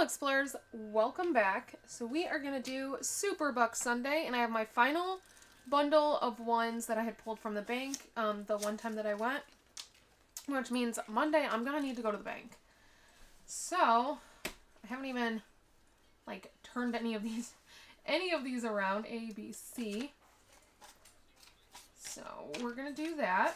Explorers, welcome back. So we are going to do Super Buck Sunday, and I have my final bundle of ones that I had pulled from the bank the one time that I went, which means Monday I'm going to need to go to the bank. So I haven't even turned any of these around, A, B, C. So we're going to do that.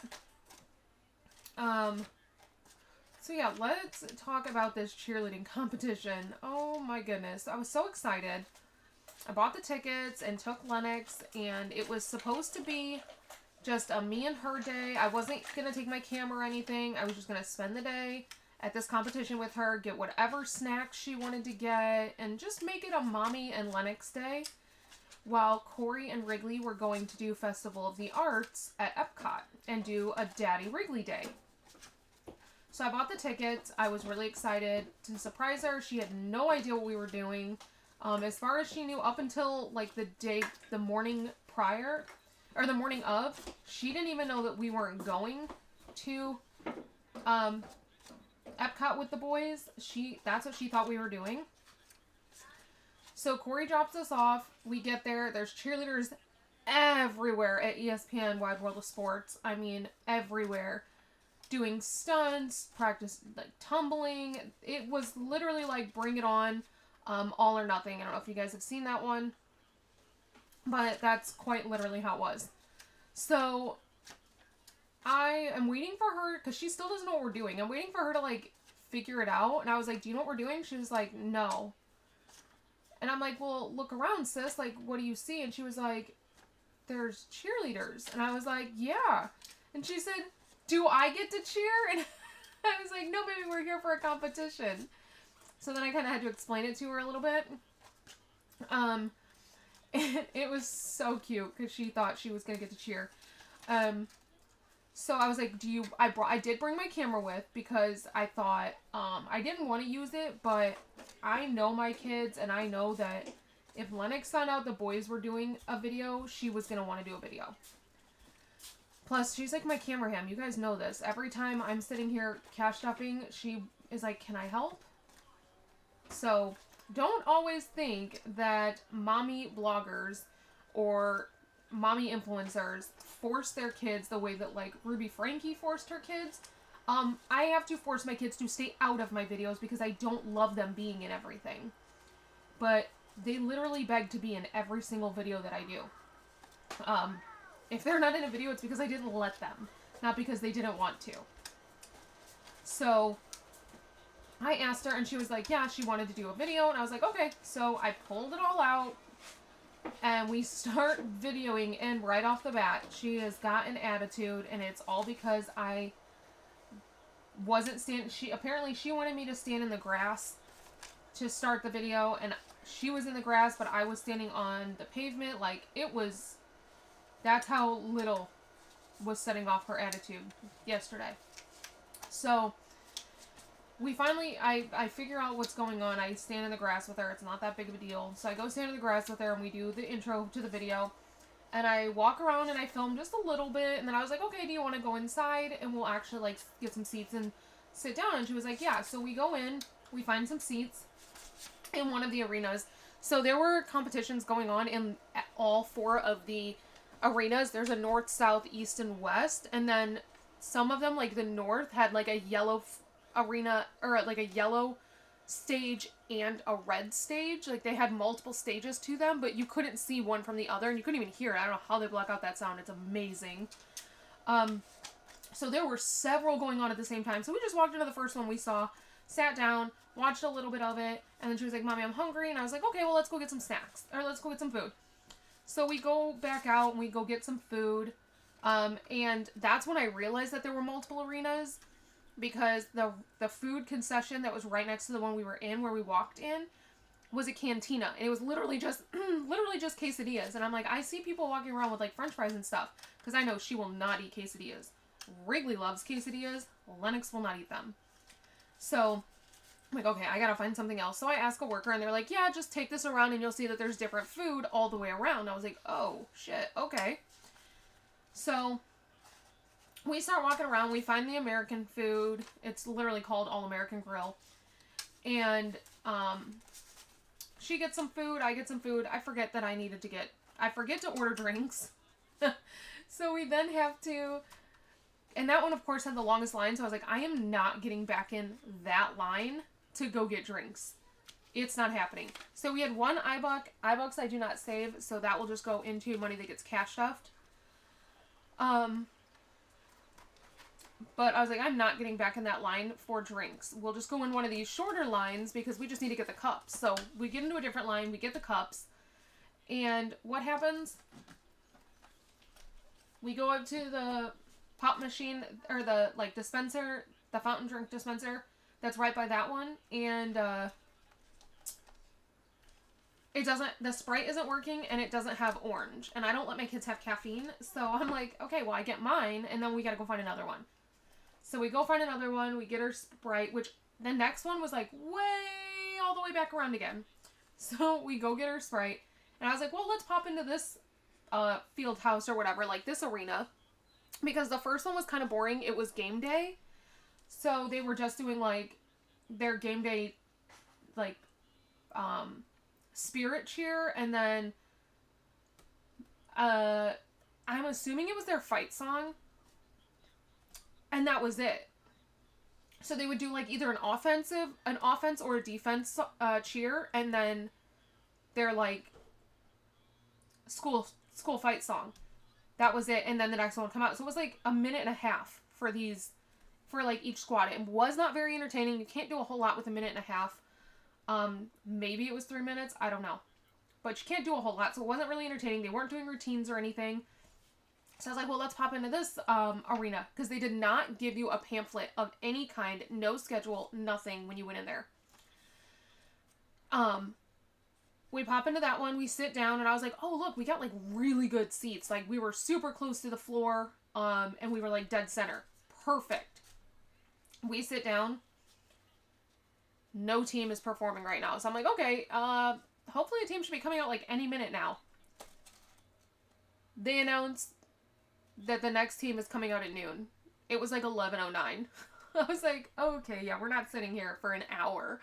So yeah, let's talk about this cheerleading competition. Oh my goodness, I was so excited. I bought the tickets and took Lennox, and it was supposed to be just a me and her day. I wasn't going to take my camera or anything. I was just going to spend the day at this competition with her, get whatever snacks she wanted to get, and just make it a mommy and Lennox day, while Corey and Wrigley were going to do Festival of the Arts at Epcot and do a Daddy Wrigley Day. So I bought the tickets. I was really excited to surprise her. She had no idea what we were doing. As far as she knew, up until the morning prior, or the morning of, she didn't even know that we weren't going to Epcot with the boys. That's what she thought we were doing. So Corey drops us off. We get there. There's cheerleaders everywhere at ESPN Wide World of Sports. I mean, everywhere. Doing stunts, practice tumbling. It was literally like Bring It On, All or Nothing. I don't know if you guys have seen that one, but that's quite literally how it was. So I am waiting for her, because she still doesn't know what we're doing. I'm waiting for her to figure it out, and I was like, do you know what we're doing? She was like, no. And I'm like, well, look around, sis. What do you see? And she was like, there's cheerleaders. And I was like, yeah. And she said, do I get to cheer? And I was like, no, baby, we're here for a competition. So then I kind of had to explain it to her a little bit. It was so cute because she thought she was going to get to cheer. So I was like, I did bring my camera with, because I thought, I didn't want to use it, but I know my kids, and I know that if Lennox found out the boys were doing a video, she was going to want to do a video. Plus, she's like my camera ham. You guys know this. Every time I'm sitting here cash stuffing, she is like, can I help? So, don't always think that mommy bloggers or mommy influencers force their kids the way that Ruby Frankie forced her kids. I have to force my kids to stay out of my videos because I don't love them being in everything. But they literally beg to be in every single video that I do. If they're not in a video, it's because I didn't let them, not because they didn't want to. So I asked her, and she was like, yeah, she wanted to do a video. And I was like, okay. So I pulled it all out, and we start videoing, and right off the bat, she has got an attitude, and it's all because I wasn't standing. Apparently she wanted me to stand in the grass to start the video, and she was in the grass, but I was standing on the pavement. That's how little was setting off her attitude yesterday. So we finally, I figure out what's going on. I stand in the grass with her. It's not that big of a deal. So I go stand in the grass with her, and we do the intro to the video. And I walk around, and I film just a little bit. And then I was like, okay, do you want to go inside? And we'll actually get some seats and sit down. And she was like, yeah. So we go in. We find some seats in one of the arenas. So there were competitions going on in all four of the arenas. There's a north, south, east, and west, and then some of them, the north, had a yellow arena, or a yellow stage and a red stage. They had multiple stages to them, but you couldn't see one from the other, and you couldn't even hear it. I don't know how they block out that sound. It's amazing. So there were several going on at the same time. So we just walked into the first one we saw, sat down, watched a little bit of it, and then she was like, Mommy, I'm hungry. And I was like, okay, well, let's go get some snacks, or let's go get some food. So we go back out, and we go get some food, and that's when I realized that there were multiple arenas, because the food concession that was right next to the one we were in, where we walked in, was a cantina, and it was literally just quesadillas, and I'm like, I see people walking around with french fries and stuff, because I know she will not eat quesadillas. Wrigley loves quesadillas, Lennox will not eat them. So I'm like, okay, I gotta find something else. So I ask a worker, and they're like, yeah, just take this around and you'll see that there's different food all the way around. I was like, oh, shit, okay. So we start walking around. We find the American food. It's literally called All American Grill. And she gets some food, I get some food. I forget to order drinks. So we then have to, and that one of course had the longest line, so I was like, I am not getting back in that line to go get drinks. It's not happening. So we had one iBucks. iBucks I do not save, so that will just go into money that gets cash stuffed. But I was like, I'm not getting back in that line for drinks. We'll just go in one of these shorter lines because we just need to get the cups. So we get into a different line, we get the cups, and what happens? We go up to the pop machine, or the, like, dispenser, the fountain drink dispenser that's right by that one, and the Sprite isn't working, and it doesn't have orange, and I don't let my kids have caffeine, so I'm like, okay, well, I get mine, and then we gotta go find another one. So we go find another one, we get our Sprite, which the next one was like all the way back around again. So we go get our Sprite, and I was like, well, let's pop into this field house or whatever, like this arena, because the first one was kind of boring. It was game day, so they were just doing like their game day, like spirit cheer, and then I'm assuming it was their fight song, and that was it. So they would do like either an offense or a defense cheer, and then their like school fight song. That was it, and then the next one would come out. So it was like a minute and a half for like each squad. It was not very entertaining. You can't do a whole lot with a minute and a half. Maybe it was 3 minutes. I don't know. But you can't do a whole lot, so it wasn't really entertaining. They weren't doing routines or anything. So I was like, well, let's pop into this arena, because they did not give you a pamphlet of any kind, no schedule, nothing when you went in there. We pop into that one, we sit down, and I was like, oh, look, we got, like, really good seats. Like, we were super close to the floor, and we were, like, dead center. Perfect. We sit down. No team is performing right now. So I'm like, okay, hopefully a team should be coming out, like, any minute now. They announced that the next team is coming out at noon. It was, like, 11:09. I was like, okay, yeah, we're not sitting here for an hour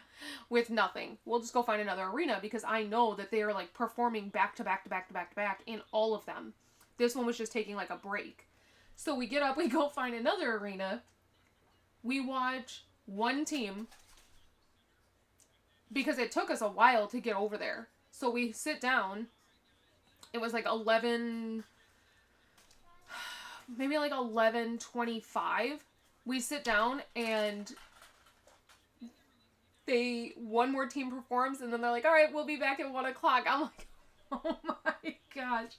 with nothing. We'll just go find another arena, because I know that they are, like, performing back to back to back to back to back in all of them. This one was just taking, like, a break. So we get up, we go find another arena. We watch one team, because it took us a while to get over there. So we sit down. It was, like, 11:25. We sit down, and one more team performs, and then they're like, all right, we'll be back at 1 o'clock. I'm like, oh my gosh.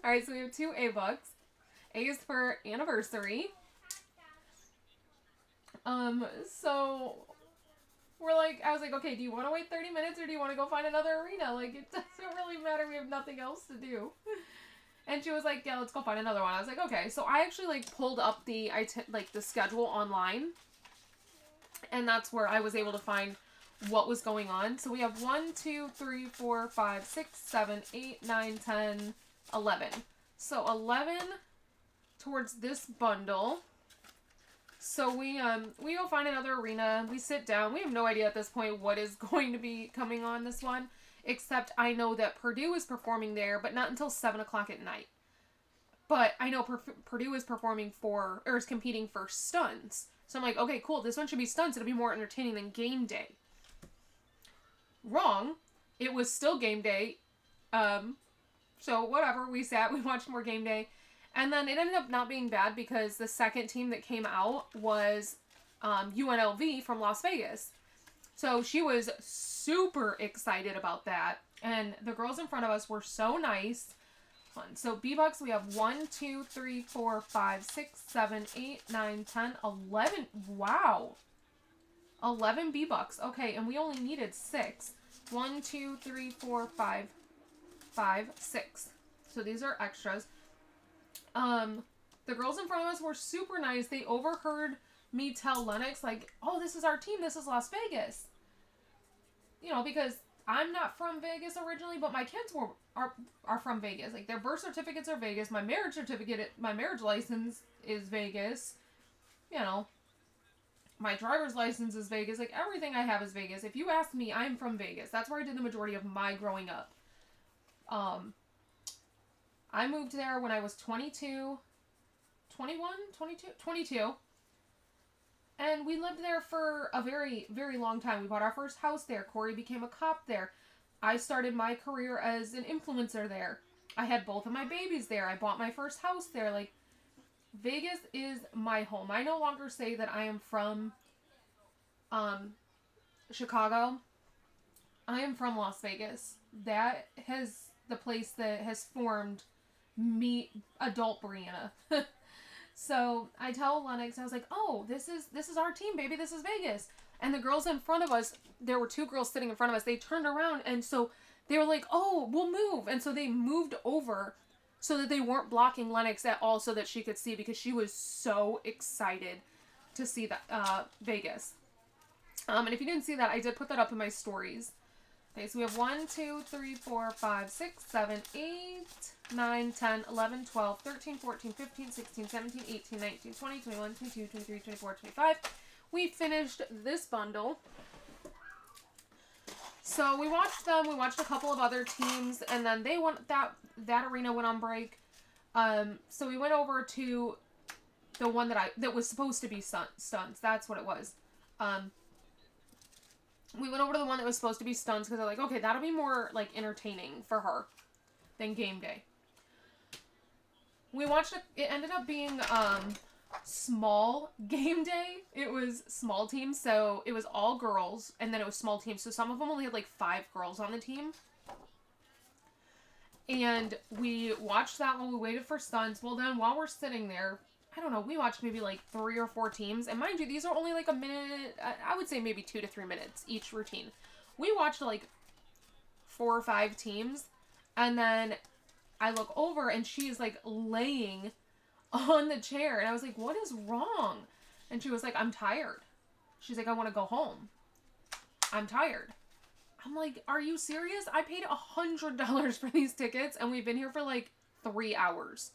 All right, so we have 2 A-Bucks. A is for anniversary. So we're like, I was like, okay, do you want to wait 30 minutes, or do you want to go find another arena? Like, it doesn't really matter. We have nothing else to do. And she was like, yeah, let's go find another one. I was like, okay. So I actually, like, pulled up the schedule online. And that's where I was able to find what was going on. So we have 1, 2, 3, 4, 5, 6, 7, 8, 9, 10, 11. So 11 towards this bundle. So we go find another arena. We sit down. We have no idea at this point what is going to be coming on this one. Except I know that Purdue is performing there, but not until 7 o'clock at night. But I know Purdue is is competing for stunts. So I'm like, okay, cool. This one should be stunts. It'll be more entertaining than game day. Wrong. It was still game day. So whatever. We sat. We watched more game day. And then it ended up not being bad, because the second team that came out was UNLV from Las Vegas. So she was super excited about that. And the girls in front of us were so nice. So B-Bucks, we have 1, 2, 3, 4, 5, 6, 7, 8, 9, 10, 11. Wow. 11 B-Bucks. Okay, and we only needed 6. 1, 2, 3, 4, 5, 6. So these are extras. The girls in front of us were super nice. They overheard me tell Lennox, like, oh, this is our team. This is Las Vegas. You know, because I'm not from Vegas originally, but my kids are from Vegas. Like, their birth certificates are Vegas. My marriage license is Vegas. You know. My driver's license is Vegas. Like, everything I have is Vegas. If you ask me, I'm from Vegas. That's where I did the majority of my growing up. I moved there when I was 22, 21, 22, 22. And we lived there for a very, very long time. We bought our first house there. Corey became a cop there. I started my career as an influencer there. I had both of my babies there. I bought my first house there. Like, Vegas is my home. I no longer say that I am from Chicago. I am from Las Vegas. That has the place that has formed me, adult Brianna. So I tell Lennox, I was like, oh, this is our team, baby. This is Vegas. And the girls in front of us, there were two girls sitting in front of us. They turned around, and so they were like, oh, we'll move. And so they moved over so that they weren't blocking Lennox at all, so that she could see, because she was so excited to see that Vegas. And if you didn't see that, I did put that up in my stories. Okay, so we have 1, 2, 3, 4, 5, 6, 7, 8, 9, 10, 11, 12, 13, 14, 15, 16, 17, 18, 19, 20, 21, 22, 23, 24, 25. We finished this bundle. So we watched them. We watched a couple of other teams, and then they went, that arena went on break. So we went over to the one that was supposed to be stunts. That's what it was. We went over to the one that was supposed to be stunts because I'm like, okay, that'll be more like entertaining for her than game day. We watched it. It ended up being small game day. It was small teams, so it was all girls, and then it was small teams. So some of them only had like 5 girls on the team. And we watched that while we waited for stunts. Well, then while we're sitting there, I don't know, we watched maybe like 3 or 4 teams. And mind you, these are only like a minute, I would say maybe 2 to 3 minutes each routine. We watched like 4 or 5 teams. And then I look over and she's like laying on the chair. And I was like, what is wrong? And she was like, I'm tired. She's like, I want to go home. I'm tired. I'm like, are you serious? I paid $100 for these tickets and we've been here for like 3 hours.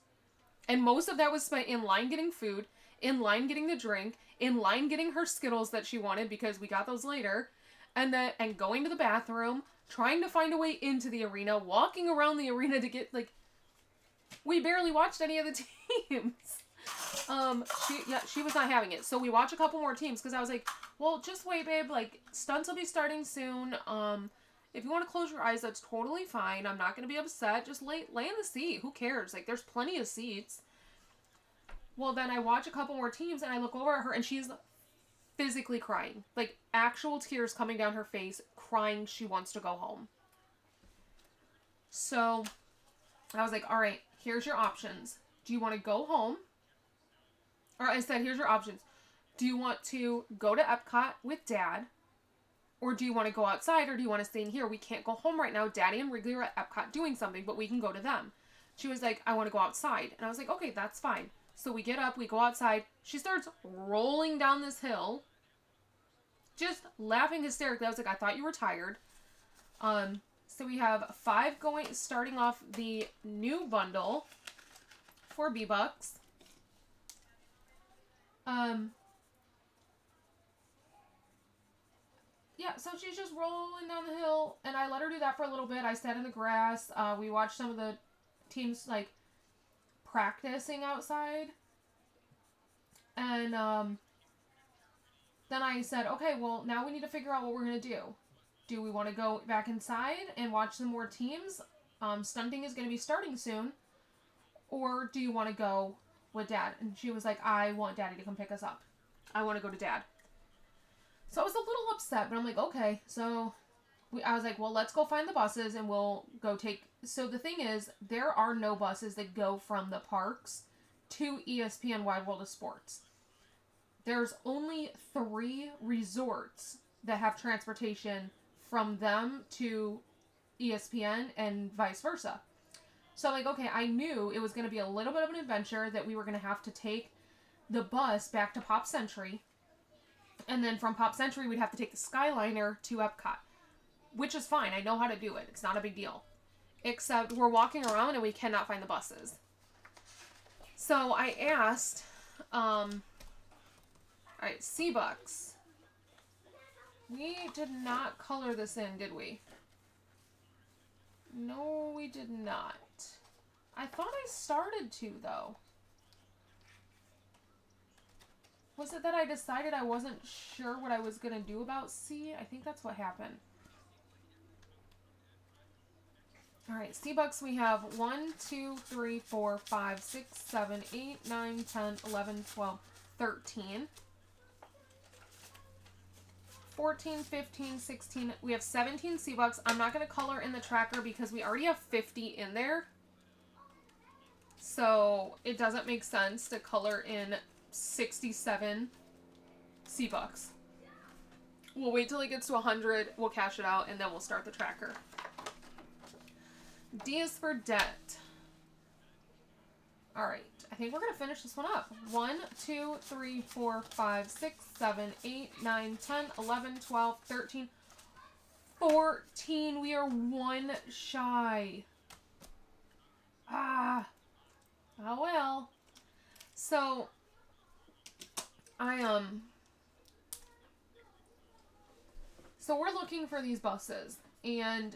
And most of that was spent in line getting food, in line getting the drink, in line getting her Skittles that she wanted because we got those later, and going to the bathroom, trying to find a way into the arena, walking around the arena to get, like, we barely watched any of the teams. She was not having it. So we watched a couple more teams because I was like, well, just wait, babe. Like, stunts will be starting soon. If you want to close your eyes, that's totally fine. I'm not going to be upset. Just lay in the seat. Who cares? Like, there's plenty of seats. Well, then I watch a couple more teams, and I look over at her, and she's physically crying. Like, actual tears coming down her face, crying she wants to go home. So, I was like, all right, here's your options. Do you want to go home? Or I said, here's your options. Do you want to go to Epcot with Dad? Or do you want to go outside, or do you want to stay in here? We can't go home right now. Daddy and Wrigley are at Epcot doing something, but we can go to them. She was like, I want to go outside. And I was like, okay, that's fine. So we get up, we go outside. She starts rolling down this hill, just laughing hysterically. I was like, I thought you were tired. So we have 5 starting off the new bundle for B-Bucks. Yeah, so she's just rolling down the hill, and I let her do that for a little bit. I sat in the grass. We watched some of the teams, like, practicing outside. And, then I said, okay, well, now we need to figure out what we're going to do. Do we want to go back inside and watch some more teams? Stunting is going to be starting soon. Or do you want to go with Dad? And she was like, I want Daddy to come pick us up. I want to go to Dad. So I was a little upset, but I'm like, okay. So I was like, well, let's go find the buses and we'll go take... So the thing is, there are no buses that go from the parks to ESPN Wide World of Sports. There's only 3 resorts that have transportation from them to ESPN and vice versa. So I'm like, okay, I knew it was going to be a little bit of an adventure, that we were going to have to take the bus back to Pop Century. And then from Pop Century, we'd have to take the Skyliner to Epcot. Which is fine. I know how to do it. It's not a big deal. Except we're walking around and we cannot find the buses. So I asked Alright, C-Bucks. We did not color this in, did we? No, we did not. I thought I started to, though. Was it that I decided I wasn't sure what I was going to do about C? I think that's what happened. Alright, C-Bucks we have 1, 2, 3, 4, 5, 6, 7, 8, 9, 10, 11, 12, 13. 14, 15, 16. We have 17 C-Bucks. I'm not going to color in the tracker because we already have 50 in there. So it doesn't make sense to color in 67 C-Bucks. We'll wait till it gets to 100. We'll cash it out and then we'll start the tracker. D is for debt. Alright, I think we're going to finish this one up. 1, 2, 3, 4, 5, 6, 7, 8, 9, 10, 11, 12, 13, 14. We are one shy. Ah. Oh well. So, so we're looking for these buses, and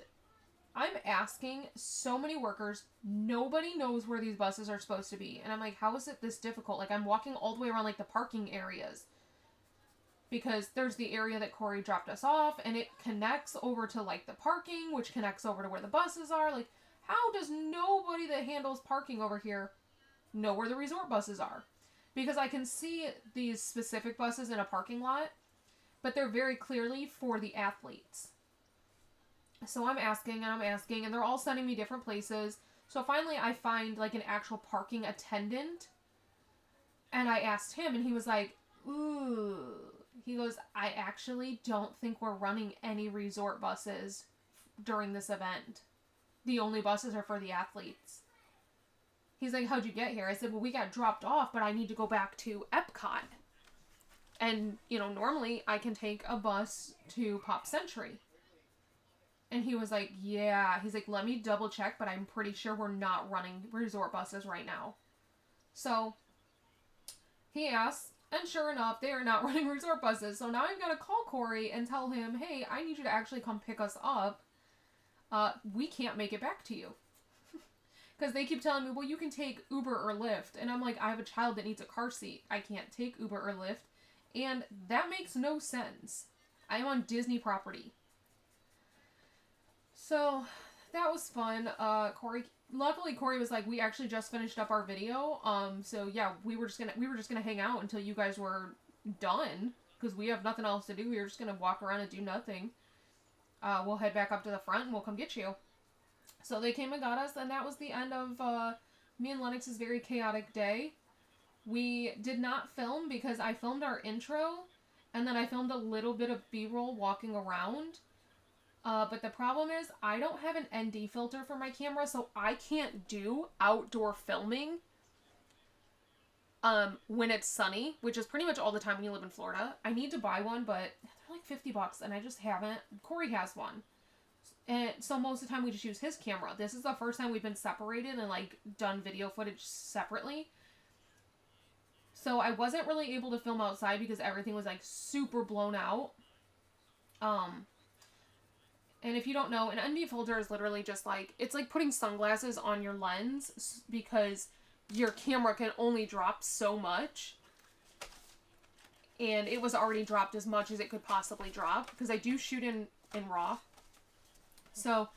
I'm asking so many workers, nobody knows where these buses are supposed to be. And I'm like, how is it this difficult? Like, I'm walking all the way around, like, the parking areas. Because there's the area that Corey dropped us off, and it connects over to, like, the parking, which connects over to where the buses are. Like, how does nobody that handles parking over here know where the resort buses are? Because I can see these specific buses in a parking lot, but they're very clearly for the athletes. So I'm asking, and they're all sending me different places. So finally I find, like, an actual parking attendant. And I asked him, and he was like, ooh. He goes, I actually don't think we're running any resort buses during this event. The only buses are for the athletes. He's like, how'd you get here? I said, well, we got dropped off, but I need to go back to Epcot. And, you know, normally I can take a bus to Pop Century. And he was like, yeah. He's like, let me double check, but I'm pretty sure we're not running resort buses right now. So, he asked, and sure enough, they are not running resort buses. So now I'm going to call Corey and tell him, hey, I need you to actually come pick us up. We can't make it back to you. Because they keep telling me, well, you can take Uber or Lyft. And I'm like, I have a child that needs a car seat. I can't take Uber or Lyft. And that makes no sense. I am on Disney property. So, that was fun. Luckily Corey was like, we actually just finished up our video. So yeah, we were just gonna hang out until you guys were done. Because we have nothing else to do. We were just gonna walk around and do nothing. We'll head back up to the front and we'll come get you. So they came and got us, and that was the end of me and Lennox's very chaotic day. We did not film because I filmed our intro, and then I filmed a little bit of B-roll walking around. But the problem is, I don't have an ND filter for my camera, so I can't do outdoor filming when it's sunny, which is pretty much all the time when you live in Florida. I need to buy one, but they're like $50, and I just haven't. Corey has one. And so most of the time we just use his camera. This is the first time we've been separated and, like, done video footage separately. So I wasn't really able to film outside because everything was, like, super blown out. And if you don't know, an ND filter is literally just like, it's like putting sunglasses on your lens because your camera can only drop so much. And it was already dropped as much as it could possibly drop because I do shoot in RAW. So,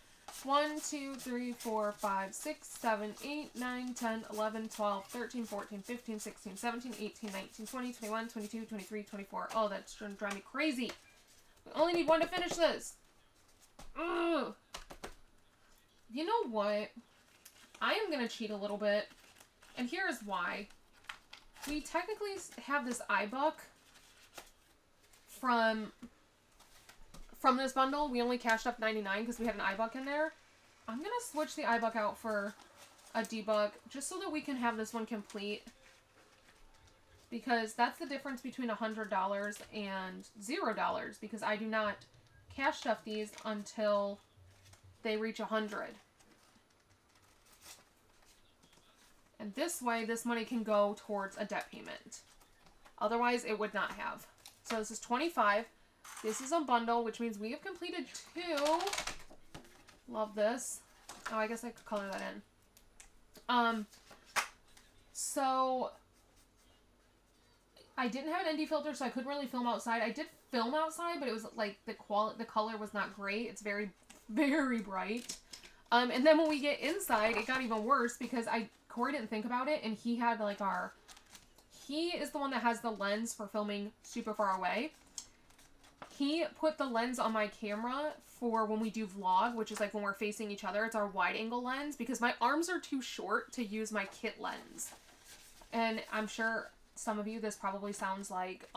1, 2, 3, 4, 5, 6, 7, 8, 9, 10, 11, 12, 13, 14, 15, 16, 17, 18, 19, 20, 21, 22, 23, 24. Oh, that's going to drive me crazy. We only need one to finish this. Ugh. You know what? I am going to cheat a little bit. And here's why. We technically have this iBuck from this bundle. We only cashed up 99 because we had an iBuck in there. I'm going to switch the iBuck out for a D-Buck just so that we can have this one complete. Because that's the difference between $100 and $0 because I do not cash stuff these until they reach 100. And this way, this money can go towards a debt payment. Otherwise, it would not have. So this is 25. This is a bundle, which means we have completed 2. Love this. Oh, I guess I could color that in. So I didn't have an ND filter, so I couldn't really film outside. I did film outside, but it was like the color was not great. It's very, very bright. And then when we get inside, it got even worse because Corey didn't think about it, and he had like he is the one that has the lens for filming super far away. He put the lens on my camera for when we do vlog, which is like when we're facing each other. It's our wide angle lens because my arms are too short to use my kit lens. And I'm sure some of you, this probably sounds like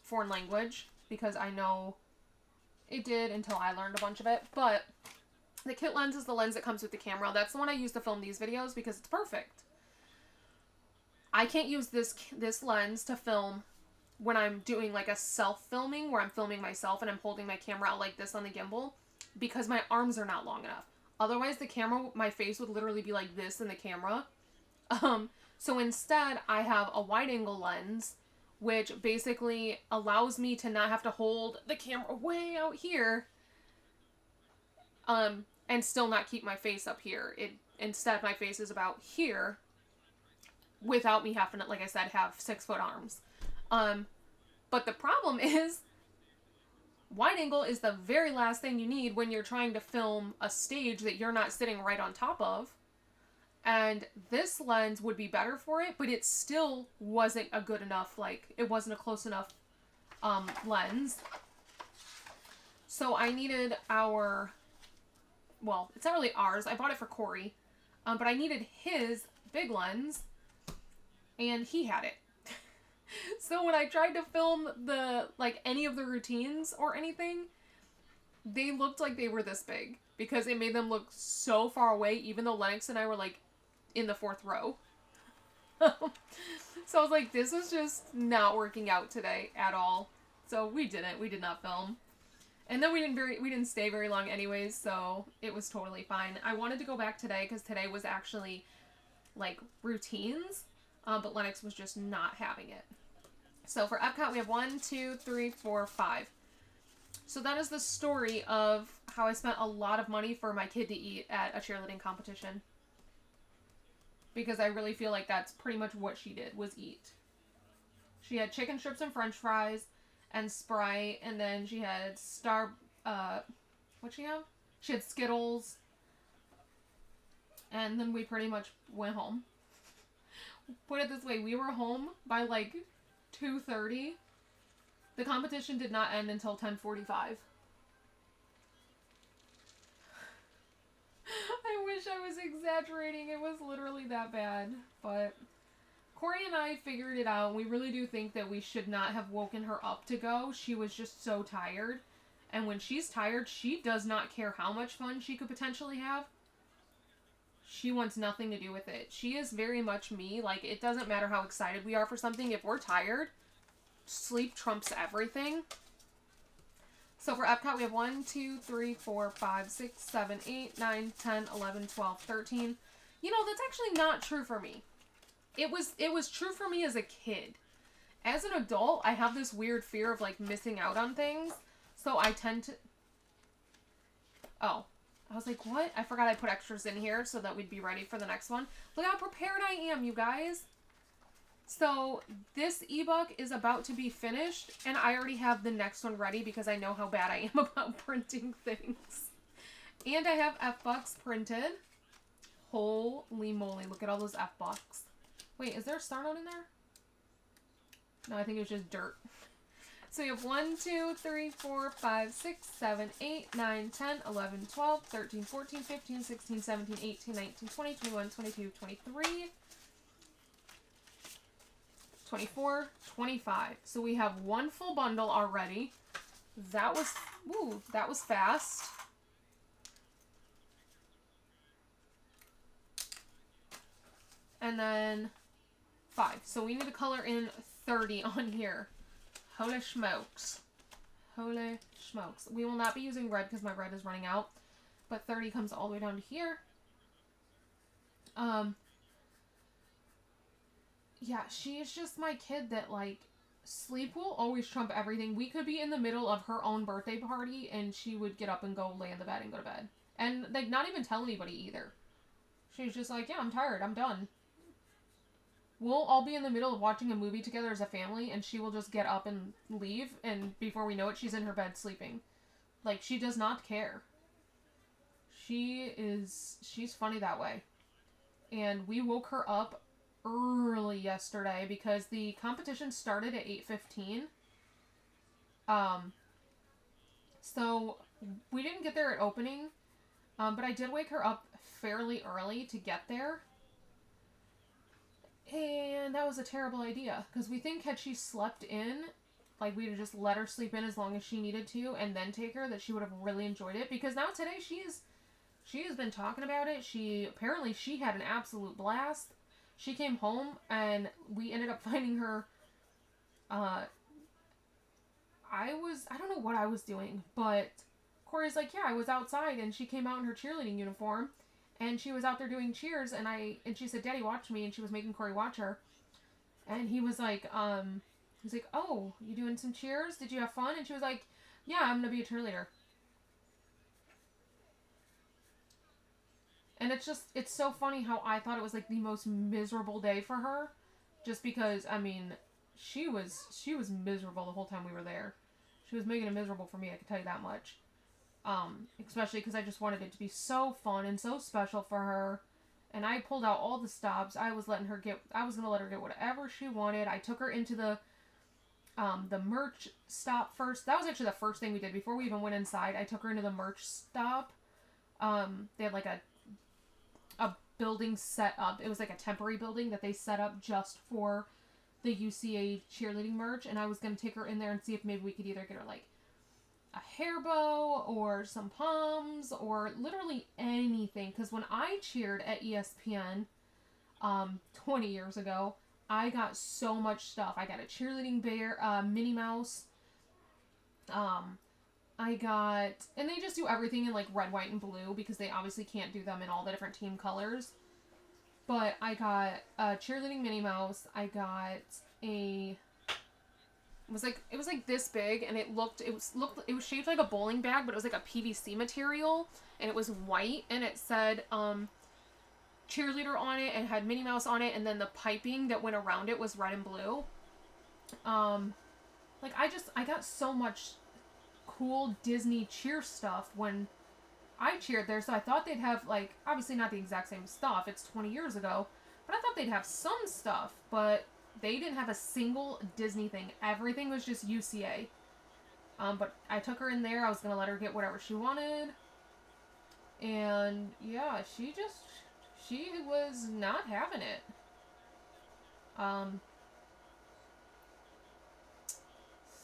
foreign language because I know it did until I learned a bunch of it. But the kit lens is the lens that comes with the camera. That's the one I use to film these videos because it's perfect. I can't use this lens to film when I'm doing like a self-filming where I'm filming myself and I'm holding my camera out like this on the gimbal because my arms are not long enough. Otherwise, the camera, my face would literally be like this in the camera. So instead, I have a wide-angle lens, which basically allows me to not have to hold the camera way out here, and still not keep my face up here. Instead, my face is about here, without me having to, like I said, have 6-foot arms. But the problem is, wide angle is the very last thing you need when you're trying to film a stage that you're not sitting right on top of. And this lens would be better for it, but it still wasn't a good enough, like, it wasn't a close enough lens. So I needed well, it's not really ours. I bought it for Corey. But I needed his big lens, and he had it. So when I tried to film any of the routines or anything, they looked like they were this big because it made them look so far away, even though Lennox and I were like in the 4th row. So I was like, this is just not working out today at all. So we did not film. And then we didn't stay very long anyways, so it was totally fine. I wanted to go back today because today was actually like routines, but Lennox was just not having it. So for Epcot, we have 1, 2, 3, 4, 5. So that is the story of how I spent a lot of money for my kid to eat at a cheerleading competition. Because I really feel like that's pretty much what she did, was eat. She had chicken strips and french fries and Sprite, and then she had what'd she have? She had Skittles. And then we pretty much went home. Put it this way, we were home by like 2:30. The competition did not end until 10:45. I wish I was exaggerating. It was literally that bad. But Corey and I figured it out. We really do think that we should not have woken her up to go. She was just so tired. And when she's tired, she does not care how much fun she could potentially have. She wants nothing to do with it. She is very much me. Like, it doesn't matter how excited we are for something. If we're tired, sleep trumps everything. So for Epcot, we have 1, 2, 3, 4, 5, 6, 7, 8, 9, 10, 11, 12, 13. You know, that's actually not true for me. It was true for me as a kid. As an adult, I have this weird fear of, like, missing out on things. So I tend to... Oh. I was like, what? I forgot I put extras in here so that we'd be ready for the next one. Look how prepared I am, you guys. So this ebook is about to be finished, and I already have the next one ready because I know how bad I am about printing things. And I have F-Bucks printed. Holy moly, look at all those F-Bucks. Wait, is there a star note in there? No, I think it was just dirt. So you have 1, 2, 3, 4, 5, 6, 7, 8, 9, 10, 11, 12, 13, 14, 15, 16, 17, 18, 19, 20, 21, 22, 23, 24, 25. So we have one full bundle already. That was fast. And then 5. So we need to color in 30 on here. Holy smokes. Holy smokes. We will not be using red because my red is running out. But 30 comes all the way down to here. Yeah, she is just my kid that, like, sleep will always trump everything. We could be in the middle of her own birthday party and she would get up and go lay in the bed and go to bed. And, like, not even tell anybody either. She's just like, yeah, I'm tired. I'm done. We'll all be in the middle of watching a movie together as a family, and she will just get up and leave, and before we know it, she's in her bed sleeping. Like, she does not care. She's funny that way. And we woke her up early yesterday because the competition started at 8:15. So we didn't get there at opening, but I did wake her up fairly early to get there. And that was a terrible idea, because we think had she slept in, like we'd have just let her sleep in as long as she needed to and then take her, that she would have really enjoyed it. Because now today she has been talking about it. Apparently she had an absolute blast. She came home and we ended up finding her, I don't know what I was doing, but Corey's like, yeah, I was outside, and she came out in her cheerleading uniform. And she was out there doing cheers, and she said, Daddy, watch me, and she was making Corey watch her. And he was like, oh, you doing some cheers? Did you have fun? And she was like, yeah, I'm going to be a cheerleader. And it's so funny how I thought it was like the most miserable day for her. Just because, I mean, she was miserable the whole time we were there. She was making it miserable for me, I can tell you that much. Especially because I just wanted it to be so fun and so special for her. And I pulled out all the stops. I was going to let her get whatever she wanted. I took her into the merch stop first. That was actually the first thing we did before we even went inside. I took her into the merch stop. They had like a building set up. It was like a temporary building that they set up just for the UCA cheerleading merch. And I was going to take her in there and see if maybe we could either get her like a hair bow or some poms or literally anything. Because when I cheered at ESPN 20 years ago, I got so much stuff. I got a cheerleading bear, Minnie Mouse. I got, and they just do everything in like red, white, and blue because they obviously can't do them in all the different team colors. But I got a cheerleading Minnie Mouse. I got it was like this big, and it was shaped like a bowling bag, but it was like a PVC material, and it was white, and it said cheerleader on it, and had Minnie Mouse on it, and then the piping that went around it was red and blue. Like I got so much cool Disney cheer stuff when I cheered there, so I thought they'd have, like, obviously not the exact same stuff, it's 20 years ago, but I thought they'd have some stuff, but they didn't have a single Disney thing. Everything was just UCA. But I took her in there. I was going to let her get whatever she wanted. And, yeah, she was not having it.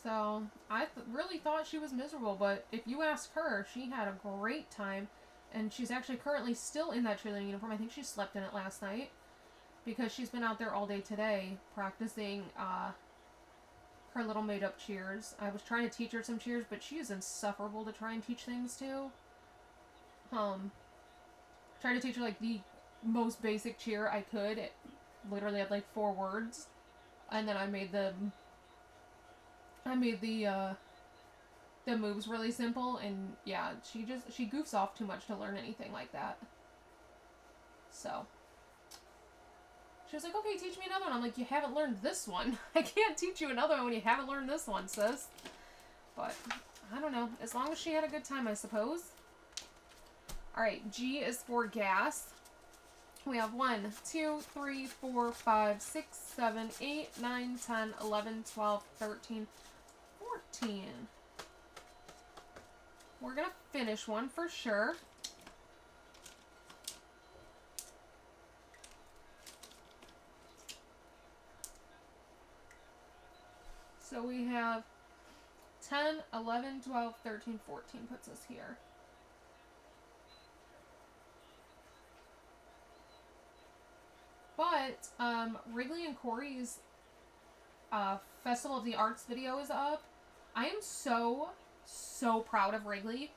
So, I really thought she was miserable. But if you ask her, she had a great time. And she's actually currently still in that cheerleading uniform. I think she slept in it last night. Because she's been out there all day today practicing her little made-up cheers. I was trying to teach her some cheers, but she is insufferable to try and teach things to. Tried to teach her, like, the most basic cheer I could. It literally had, like, 4 words. And then I made the moves really simple, and yeah, she goofs off too much to learn anything like that. So she was like, okay, teach me another one. I'm like, you haven't learned this one. I can't teach you another one when you haven't learned this one, sis. But, I don't know. As long as she had a good time, I suppose. Alright, G is for gas. We have 1, 2, 3, 4, 5, 6, 7, 8, 9, 10, 11, 12, 13, 14. We're going to finish one for sure. So we have 10, 11, 12, 13, 14 puts us here. But Wrigley and Corey's Festival of the Arts video is up. I am so proud of Wrigley.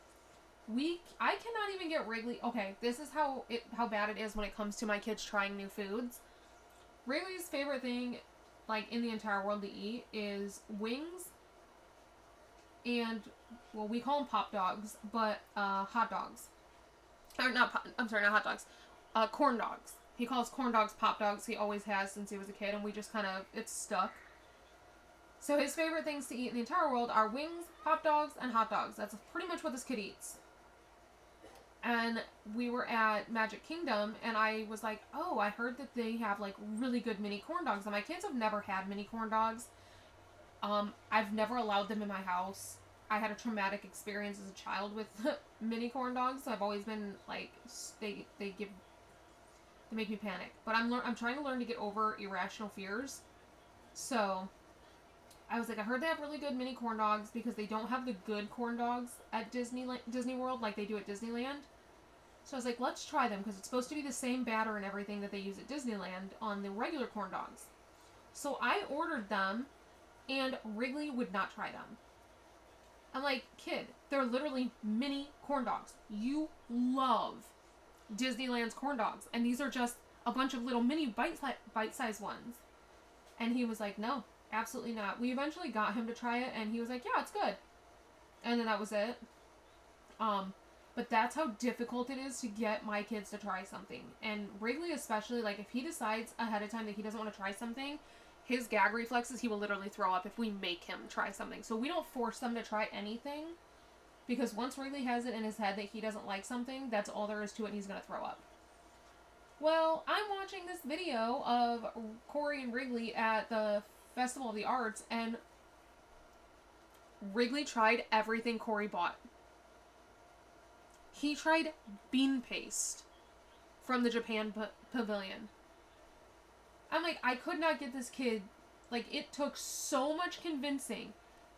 I cannot even get Wrigley. Okay, this is how bad it is when it comes to my kids trying new foods. Wrigley's favorite thing like in the entire world to eat is wings and, well, we call them pop dogs, but hot dogs. Or not, I'm sorry, not hot dogs. Corn dogs. He calls corn dogs pop dogs. He always has since he was a kid, and we just kind of, it's stuck. So his favorite things to eat in the entire world are wings, pop dogs, and hot dogs. That's pretty much what this kid eats. And we were at Magic Kingdom, and I was like, oh, I heard that they have, like, really good mini corn dogs. And my kids have never had mini corn dogs. I've never allowed them in my house. I had a traumatic experience as a child with mini corn dogs. So I've always been, like, they make me panic. But I'm trying to learn to get over irrational fears. So I was like, I heard they have really good mini corn dogs because they don't have the good corn dogs at Disney World like they do at Disneyland. So I was like, let's try them because it's supposed to be the same batter and everything that they use at Disneyland on the regular corn dogs. So I ordered them, and Wrigley would not try them. I'm like, kid, they're literally mini corn dogs. You love Disneyland's corn dogs, and these are just a bunch of little mini bite-sized ones. And he was like, no, absolutely not. We eventually got him to try it, and he was like, yeah, it's good. And then that was it. But that's how difficult it is to get my kids to try something. And Wrigley especially, like, if he decides ahead of time that he doesn't want to try something, his gag reflexes, he will literally throw up if we make him try something. So we don't force them to try anything, because once Wrigley has it in his head that he doesn't like something, that's all there is to it, and he's going to throw up. Well, I'm watching this video of Corey and Wrigley at the Festival of the Arts, and Wrigley tried everything Corey bought. He tried bean paste from the Japan pavilion. I'm like, I could not get this kid, like, it took so much convincing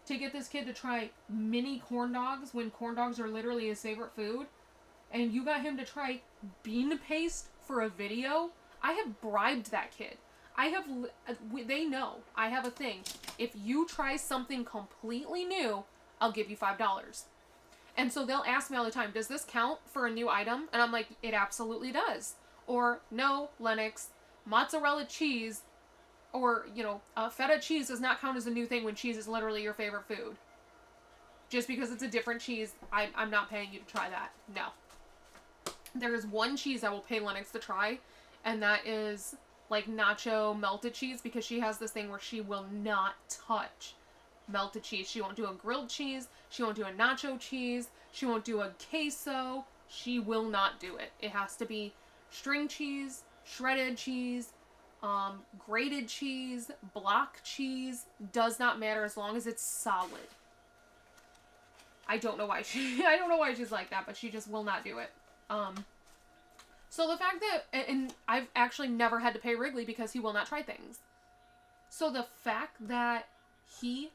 to get this kid to try mini corn dogs when corn dogs are literally his favorite food. And you got him to try bean paste for a video? I have bribed that kid. They know I have a thing. If you try something completely new, I'll give you $5. And so they'll ask me all the time, does this count for a new item? And I'm like, it absolutely does. Or, no, Lennox, mozzarella cheese, or, feta cheese does not count as a new thing when cheese is literally your favorite food. Just because it's a different cheese, I'm not paying you to try that. No. There is one cheese I will pay Lennox to try, and that is, like, nacho melted cheese, because she has this thing where she will not touch melted cheese. She won't do a grilled cheese. She won't do a nacho cheese. She won't do a queso. She will not do it. It has to be string cheese, shredded cheese, grated cheese, block cheese. Does not matter as long as it's solid. I don't know why she's like that, but she just will not do it. So the fact that, and I've actually never had to pay Wrigley because he will not try things. So the fact that he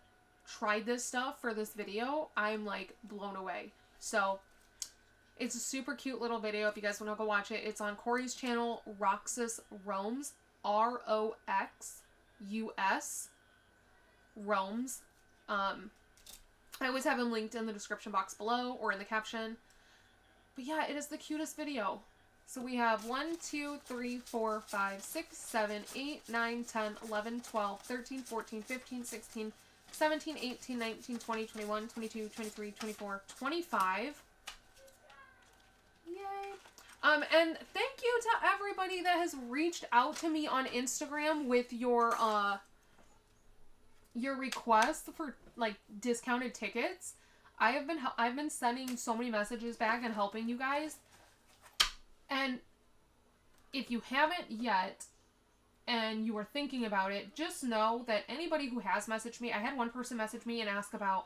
tried this stuff for this video, I'm like blown away. So it's a super cute little video. If you guys want to go watch it, it's on Corey's channel, Roxas Roams, ROXUS Roams. I always have him linked in the description box below or in the caption. But yeah, it is the cutest video. So we have 1, 2, 3, 4, 5, 6, 7, 8, 9, 10, 11, 12, 13, 14, 15, 16, 17, 18, 19, 20, 21, 22, 23, 24, 25. Yay. And thank you to everybody that has reached out to me on Instagram with your request for, like, discounted tickets. I've been sending so many messages back and helping you guys. And if you haven't yet, and you were thinking about it, just know that anybody who has messaged me, I had one person message me and ask about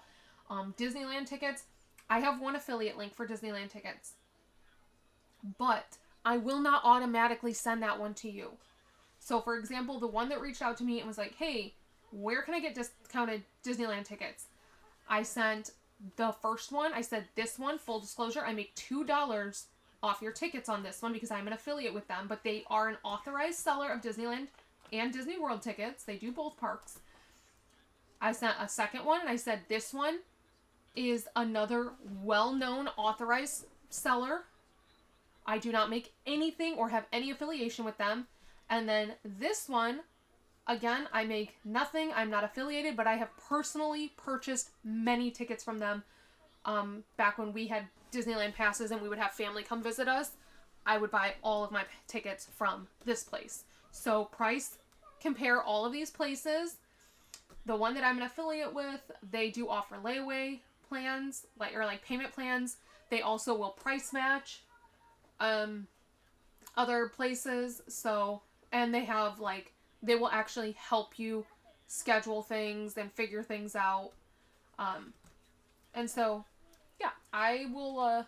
Disneyland tickets. I have one affiliate link for Disneyland tickets, but I will not automatically send that one to you. So for example, the one that reached out to me and was like, hey, where can I get discounted Disneyland tickets? I sent the first one. I said, this one, full disclosure, I make $2 off your tickets on this one because I'm an affiliate with them, but they are an authorized seller of Disneyland and Disney World tickets. They do both parks. I sent a second one and I said, this one is another well-known authorized seller. I do not make anything or have any affiliation with them. And then this one Again, I make nothing. I'm not affiliated, but I have personally purchased many tickets from them. Back when we had Disneyland passes and we would have family come visit us, I would buy all of my tickets from this place. So price compare all of these places. The one that I'm an affiliate with, they do offer layaway plans, like payment plans. They also will price match other places. So, and they have they will actually help you schedule things and figure things out. And so, yeah, I will,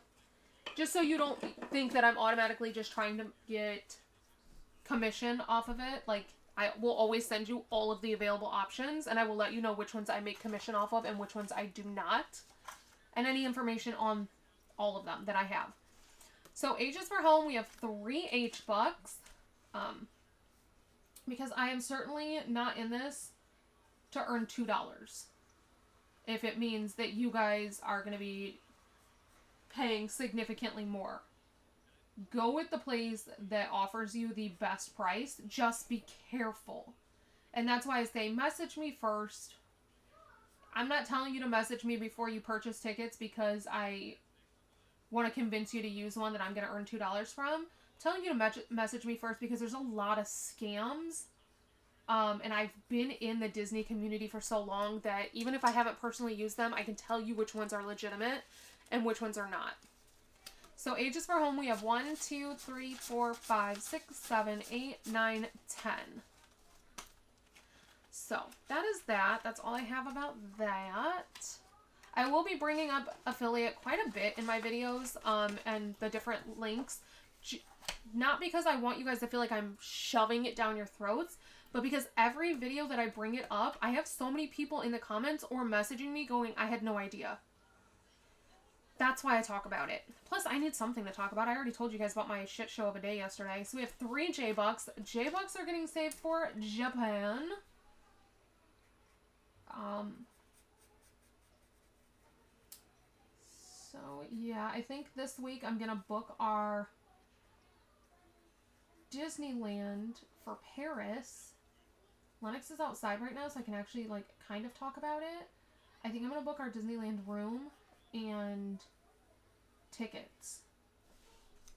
just so you don't think that I'm automatically just trying to get commission off of it, like, I will always send you all of the available options, and I will let you know which ones I make commission off of and which ones I do not, and any information on all of them that I have. So, Ages for Home, we have 3 H-Bucks, because I am certainly not in this to earn $2. If it means that you guys are going to be paying significantly more. Go with the place that offers you the best price. Just be careful. And that's why I say message me first. I'm not telling you to message me before you purchase tickets because I want to convince you to use one that I'm going to earn $2 from. I'm telling you to message me first because there's a lot of scams. And I've been in the Disney community for so long that even if I haven't personally used them, I can tell you which ones are legitimate and which ones are not. So Ages for Home, we have 1, 2, 3, 4, 5, 6, 7, 8, 9, 10. So that is that. That's all I have about that. I will be bringing up affiliate quite a bit in my videos and the different links. Not because I want you guys to feel like I'm shoving it down your throats, but because every video that I bring it up, I have so many people in the comments or messaging me going, I had no idea. That's why I talk about it. Plus, I need something to talk about. I already told you guys about my shit show of a day yesterday. So we have 3 J-Bucks. J-Bucks are getting saved for Japan. So, yeah, I think this week I'm going to book our Disneyland for Paris. Lennox is outside right now, so I can actually, kind of talk about it. I think I'm going to book our Disneyland room and tickets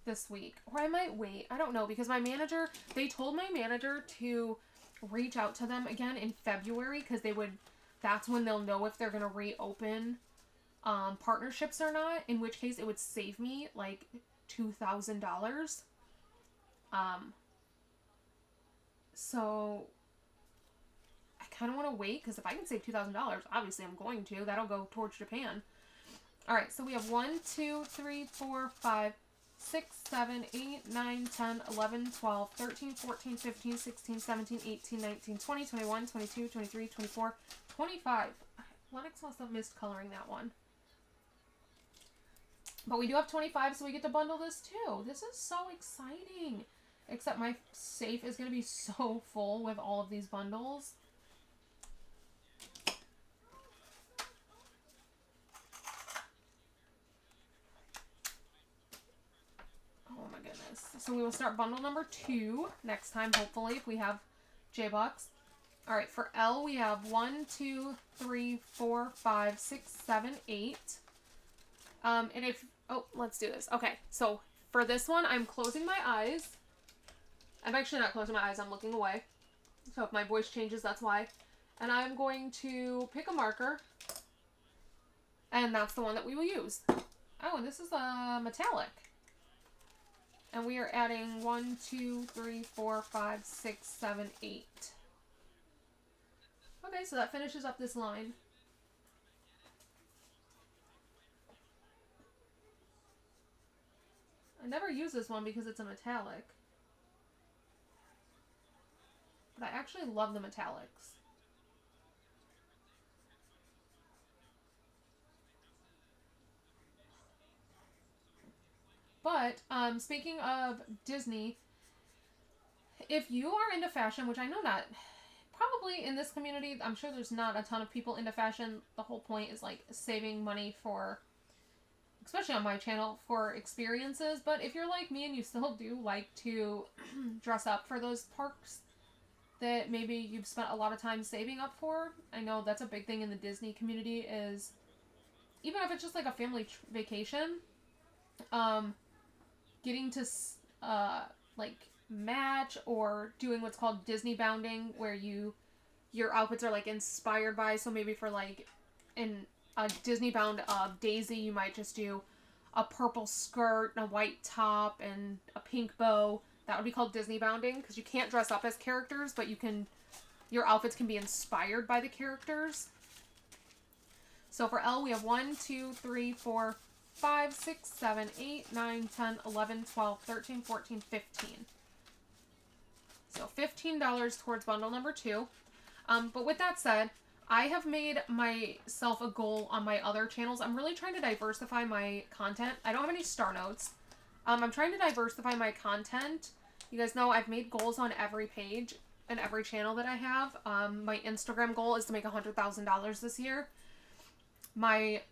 this week. Or I might wait. I don't know, because they told my manager to reach out to them again in February, because that's when they'll know if they're going to reopen partnerships or not, in which case it would save me $2,000. So I kind of want to wait, because if I can save $2,000, obviously I'm going to. That'll go towards Japan. Alright, so we have 1, 2, 3, 4, 5, 6, 7, 8, 9, 10, 11, 12, 13, 14, 15, 16, 17, 18, 19, 20, 21, 22, 23, 24, 25. Lennox must have missed coloring that one. But we do have 25, so we get to bundle this too. This is so exciting. Except my safe is going to be so full with all of these bundles. Oh my goodness. So we will start bundle number 2 next time, hopefully, if we have J-Bucks. Alright, for L, we have 1, 2, 3, 4, 5, 6, 7, 8. And if... Oh, let's do this. Okay, so for this one, I'm closing my eyes. I'm actually not closing my eyes, I'm looking away. So if my voice changes, that's why. And I'm going to pick a marker. And that's the one that we will use. Oh, and this is a metallic. And we are adding 1, 2, 3, 4, 5, 6, 7, 8. Okay, so that finishes up this line. I never use this one because it's a metallic. But I actually love the metallics. But, speaking of Disney, if you are into fashion, which I know not, probably in this community, I'm sure there's not a ton of people into fashion. The whole point is, saving money for, especially on my channel, for experiences. But if you're like me and you still do like to dress up for those parks, that maybe you've spent a lot of time saving up for. I know that's a big thing in the Disney community, is even if it's just like a family vacation, um, getting to like match or doing what's called Disney bounding, where your outfits are like inspired by. So maybe for like in a Disney bound Daisy, you might just do a purple skirt and a white top and a pink bow. That would be called Disney bounding, because you can't dress up as characters, but your outfits can be inspired by the characters. So for Elle, we have 1, 2, 3, 4, 5, 6, 7, 8, 9, 10, 11, 12, 13, 14, 15. So $15 towards bundle number 2. But with that said, I have made myself a goal on my other channels. I'm really trying to diversify my content. I don't have any star notes. I'm trying to diversify my content. You guys know I've made goals on every page and every channel that I have. My Instagram goal is to make $100,000 this year. My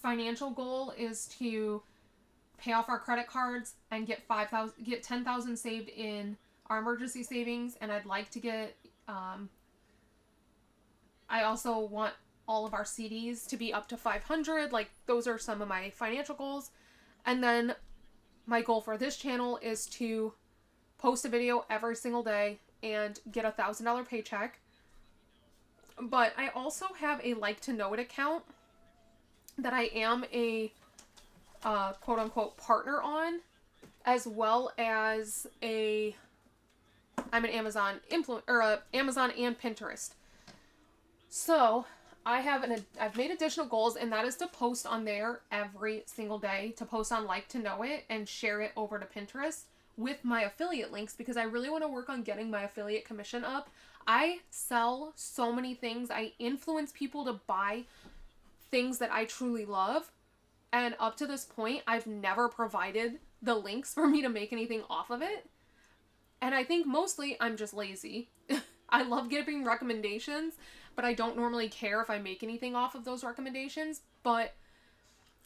financial goal is to pay off our credit cards and get $10,000 saved in our emergency savings, and I'd like to get I also want all of our CDs to be up to 500. Like, those are some of my financial goals. And then my goal for this channel is to post a video every single day and get a $1,000 paycheck. But I also have a Like to Know It account that I am a quote unquote partner on, as well as I'm an Amazon Amazon and Pinterest. So I've made additional goals, and that is to post on there every single day, to post on Like to Know It and share it over to Pinterest with my affiliate links, because I really want to work on getting my affiliate commission up. I sell so many things. I influence people to buy things that I truly love. And up to this point, I've never provided the links for me to make anything off of it. And I think mostly I'm just lazy. I love giving recommendations, but I don't normally care if I make anything off of those recommendations. But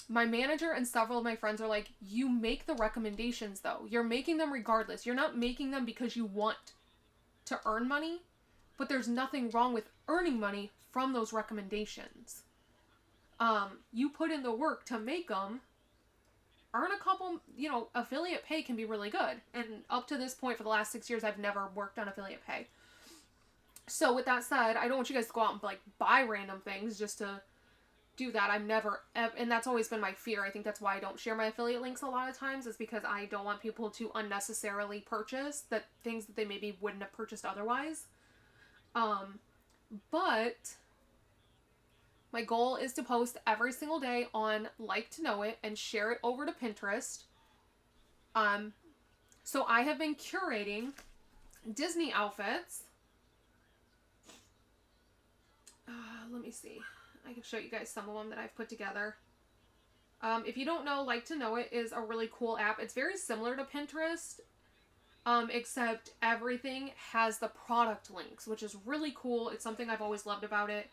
my manager and several of my friends are like, you make the recommendations though. You're making them regardless. You're not making them because you want to earn money, but there's nothing wrong with earning money from those recommendations. You put in the work to make them. Earn a couple, affiliate pay can be really good. And up to this point, for the last 6 years, I've never worked on affiliate pay. So with that said, I don't want you guys to go out and buy random things just to do that. And that's always been my fear. I think that's why I don't share my affiliate links a lot of times, is because I don't want people to unnecessarily purchase things that they maybe wouldn't have purchased otherwise. But my goal is to post every single day on Like to Know It and share it over to Pinterest. So I have been curating Disney outfits. Let me see. I can show you guys some of them that I've put together. If you don't know, Like to Know It is a really cool app. It's very similar to Pinterest, except everything has the product links, which is really cool. It's something I've always loved about it,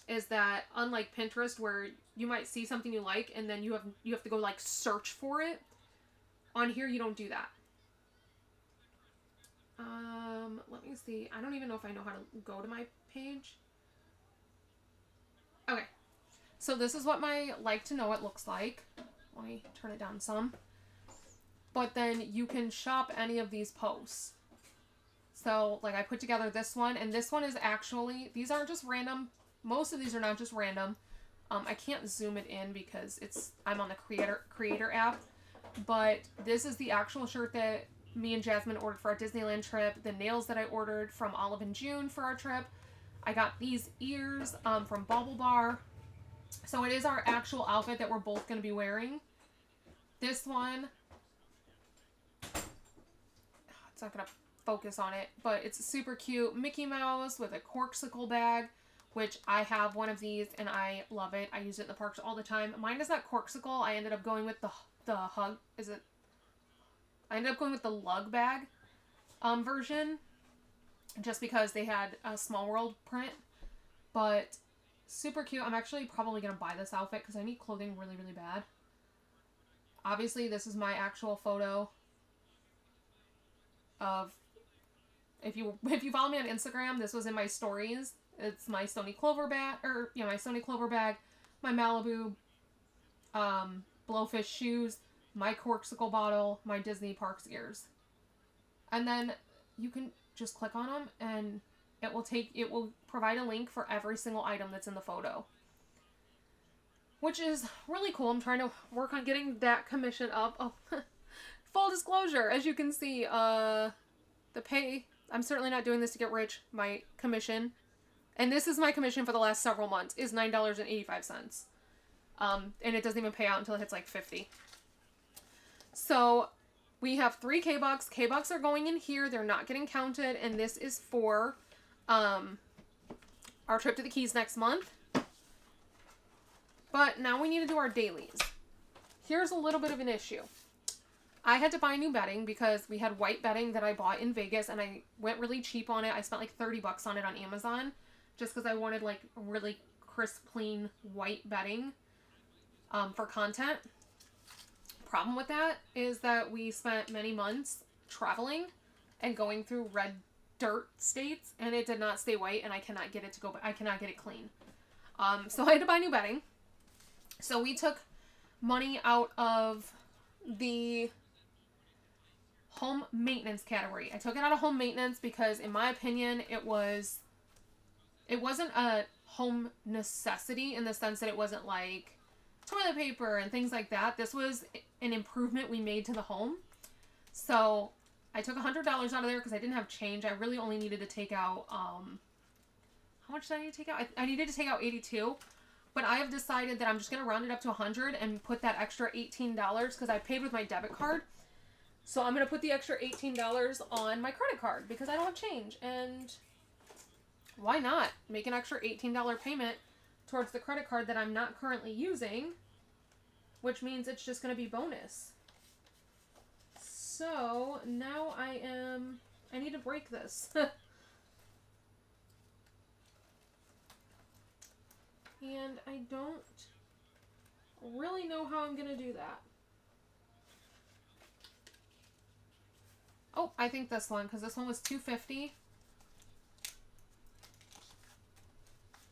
is that unlike Pinterest, where you might see something you like and then you have to go search for it, on here you don't do that. Let me see. I don't even know if I know how to go to my page. Okay. So this is what my Like to Know It looks like. Let me turn it down some. But then you can shop any of these posts. So I put together this one, and this one is actually, these aren't just random. Most of these are not just random. I can't zoom it in because I'm on the creator app, but this is the actual shirt that me and Jasmine ordered for our Disneyland trip. The nails that I ordered from Olive and June for our trip. I got these ears from Bauble Bar. So it is our actual outfit that we're both going to be wearing. This one, it's not going to focus on it, but it's a super cute Mickey Mouse with a corksicle bag, which I have one of these and I love it. I use it in the parks all the time. Mine is not corksicle. I ended up going with the hug. I ended up going with the lug bag version, just because they had a Small World print. But super cute. I'm actually probably going to buy this outfit because I need clothing really, really bad. Obviously, this is my actual photo of if you follow me on Instagram, this was in my stories. It's my Stony Clover bag, or my Stony Clover bag, my Malibu Blowfish shoes, my Corksicle bottle, my Disney Parks ears. And then you can just click on them and it will provide a link for every single item that's in the photo. Which is really cool. I'm trying to work on getting that commission up. Oh, full disclosure, as you can see, the pay, I'm certainly not doing this to get rich. My commission, and this is my commission for the last several months, is $9.85. And it doesn't even pay out until it hits like 50. So we have 3 K-Bucks. K-Bucks are going in here. They're not getting counted. And this is for our trip to the Keys next month. But now we need to do our dailies. Here's a little bit of an issue. I had to buy new bedding because we had white bedding that I bought in Vegas and I went really cheap on it. I spent like $30 on it on Amazon just because I wanted like really crisp, clean white bedding for content. Problem with that is that we spent many months traveling and going through red dirt states and it did not stay white and I cannot get it to go, I cannot get it clean. So I had to buy new bedding. So we took money out of the home maintenance category. I took it out of home maintenance because in my opinion it wasn't a home necessity in the sense that it wasn't like toilet paper and things like that. This was an improvement we made to the home. So I took $100 out of there because I didn't have change. I really only needed to take out how much did I need to take out? I needed to take out 82. But I have decided that I'm just going to round it up to 100 and put that extra $18 because I paid with my debit card. So I'm going to put the extra $18 on my credit card because I don't have change. And why not make an extra $18 payment towards the credit card that I'm not currently using, which means it's just going to be bonus. So now I need to break this. And I don't really know how I'm going to do that. Oh, I think this one, because this one was $250.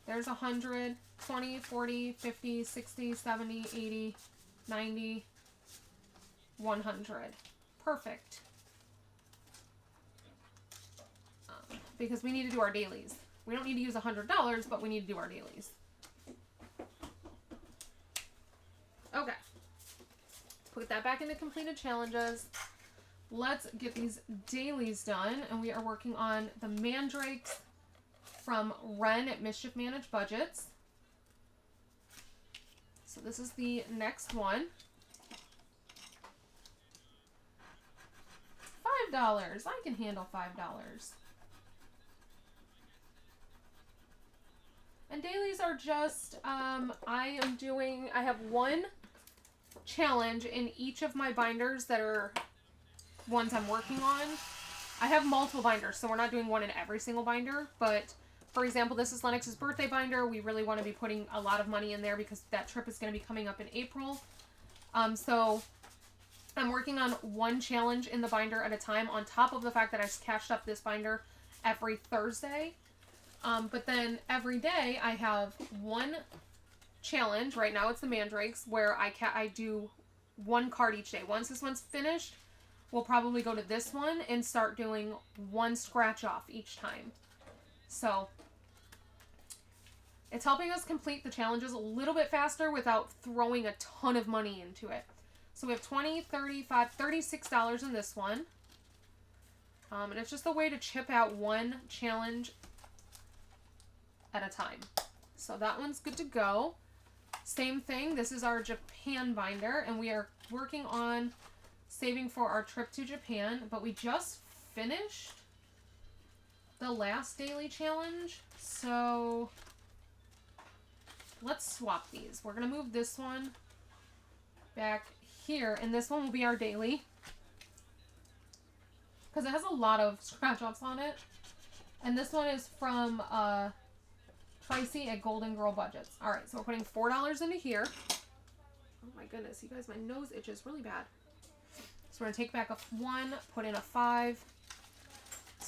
There's 100, 20, 40, 50, 60, 70, 80, 90, 100. Perfect. Because we need to do our dailies. We don't need to use $100, but we need to do our dailies. Okay. Put that back into completed challenges. Let's get these dailies done. And we are working on the mandrakes from Ren at Mischief Managed Budgets. So this is the next one. $5. I can handle $5. And dailies are just, I have one challenge in each of my binders that are ones I'm working on. I have multiple binders, so we're not doing one in every single binder, but for example, this is Lennox's birthday binder. We really want to be putting a lot of money in there because that trip is going to be coming up in April. So I'm working on one challenge in the binder at a time on top of the fact that I cashed up this binder every Thursday. But then every day I have one challenge. Right now it's the mandrakes where I do one card each day. Once this one's finished, we'll probably go to this one and start doing one scratch off each time. So it's helping us complete the challenges a little bit faster without throwing a ton of money into it. So we have $20, $35, $36 in this one. And it's just a way to chip out one challenge at a time. So that one's good to go. Same thing, this is our Japan binder, and we are working on saving for our trip to Japan, but we just finished the last daily challenge, so let's swap these. We're going to move this one back here, and this one will be our daily, because it has a lot of scratch-offs on it, and this one is from Tracy at Golden Girl Budgets. Alright, so we're putting $4 into here. Oh my goodness, you guys, my nose itches really bad. So we're going to take back a 1, put in a 5.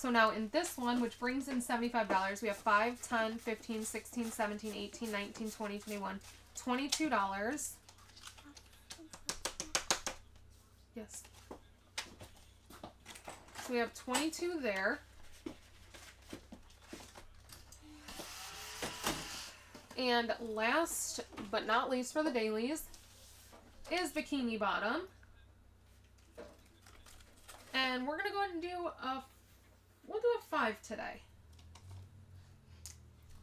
So now in this one, which brings in $75, we have 5, 10, 15, 16, 17, 18, 19, 20, 21, $22. Yes. So we have 22 there. And last but not least for the dailies is Bikini Bottom. And we're going to go ahead and we'll do a 5 today.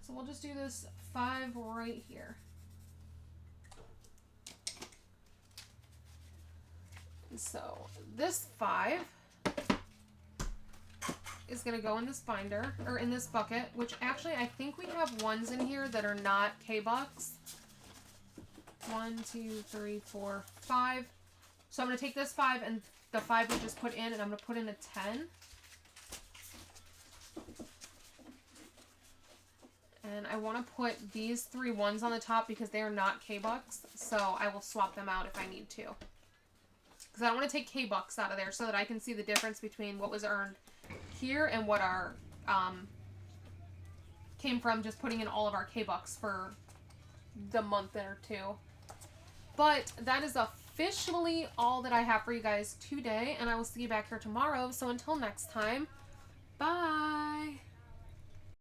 So we'll just do this 5 right here. So this 5 is going to go in this binder, or in this bucket, which actually I think we have ones in here that are not K-Bucks. 1, 2, 3, 4, 5. So I'm going to take this 5 and the 5 we just put in, and I'm going to put in a 10. And I want to put these 3 ones on the top because they are not K-Bucks, so I will swap them out if I need to. Because I don't want to take K-Bucks out of there so that I can see the difference between what was earned here and what our came from just putting in all of our K-Bucks for the month or two. But that is officially all that I have for you guys today, and I will see you back here tomorrow. So until next time, bye!